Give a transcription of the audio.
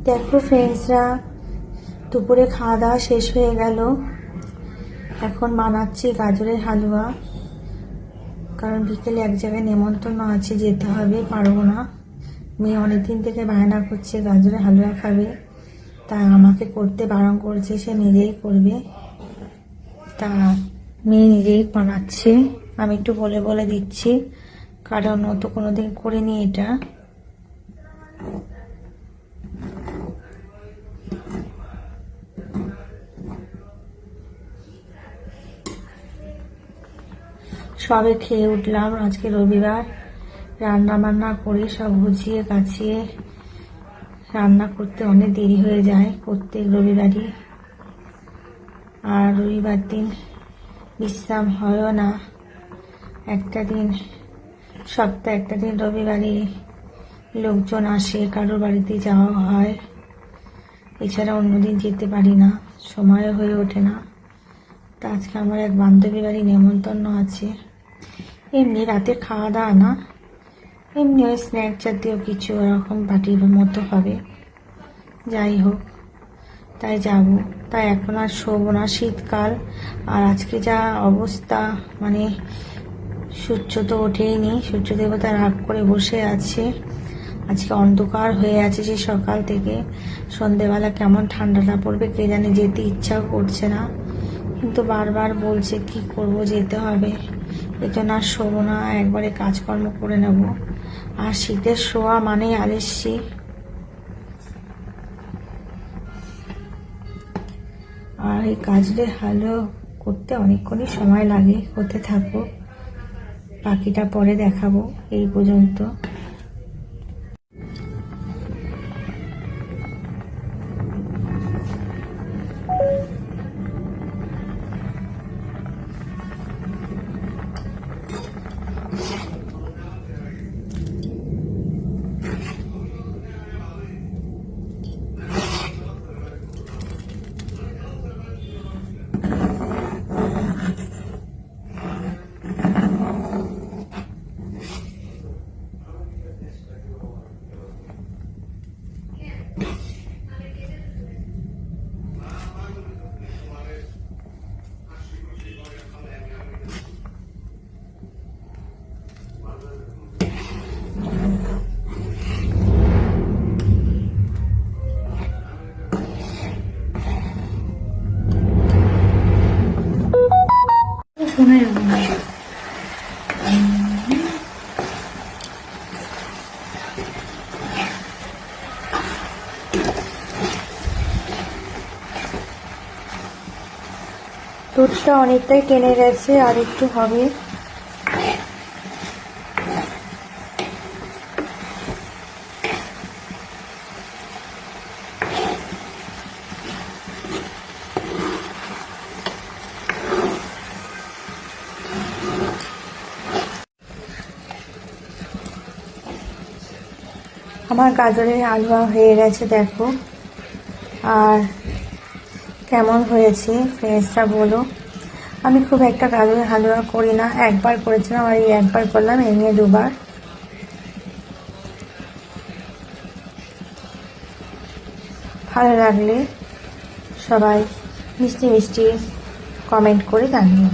দেখো ফ্রেন্ডসরা, দুপুরে খাওয়া দাওয়া শেষ হয়ে গেল। এখন বানাচ্ছি গাজরের হালুয়া, কারণ বিকেলে এক জায়গায় নেমন্তন্ন আছে, যেতে হবে, পারবো না। মেয়ে অনেকদিন থেকে বায়না করছে গাজরের হালুয়া খাবে, তাই আমাকে করতে বারণ করছে, সে নিজেই করবে। তা মেয়ে নিজেই বানাচ্ছে, আমি একটু বলে বলে দিচ্ছি, কারণ ও তো কোনোদিন করিনি এটা। সবে খেয়ে উঠলাম, আজকে রবিবার। রান্না বান্না করে সব গুছিয়ে কাছিয়ে রান্না করতে অনেক দেরি হয়ে যায় প্রত্যেক রবিবারই। আর রবিবার দিন বিশ্রাম হয়ও না। একটা দিন সপ্তাহে একটা দিন রবিবারে লোকজন আসে, কারোর বাড়িতে যাওয়া হয়, এছাড়া অন্যদিন যেতে পারি না, সময়ও হয়ে ওঠে না। তা আজকে আমার এক বান্ধবী বাড়ি নেমন্তন্ন আছে। এমনি রাতে খাওয়া দাওয়া না, এমনি ওই স্ন্যাক জাতীয় কিছু ওরকম পার্টির মতো হবে। যাই হোক, তাই যাব। তাই এখন আর শোবো না, শীতকাল। আর আজকে যা অবস্থা, মানে সূর্য তো ওঠেইনি, সূর্য দেবতা রাগ করে বসে আছে। আজকে অন্ধকার হয়ে আছে যে সকাল থেকে। সন্ধেবেলা কেমন ঠান্ডাটা পড়বে কে জানে, যেতে ইচ্ছাও করছে না, কিন্তু বারবার বলছে কি করব, যেতে হবে। এজন্য আর শোবো না, একবারে কাজকর্ম করে নেব। আর শীতের শোয়া মানে আলস্যি। আর এই গাজরের হালুয়া করতে অনেকক্ষণই সময় লাগে, হতে থাকো, বাকিটা পরে দেখাবো। এই পর্যন্ত। শুনে দুধটা অনেকটাই টেনে গেছে, আর একটু হবে। আমার গাজরের হালুয়া হয়ে গেছে, দেখো। আর কেমন হয়েছে ফ্রেন্ডসরা বলো। আমি খুব একটা গাজরের হালুয়া করি না, একবার করেছিলাম, আর এই একবার করলাম, এই নিয়ে দুবার। ভালো লাগলে সবাই মিষ্টি মিষ্টি কমেন্ট করে জানিও।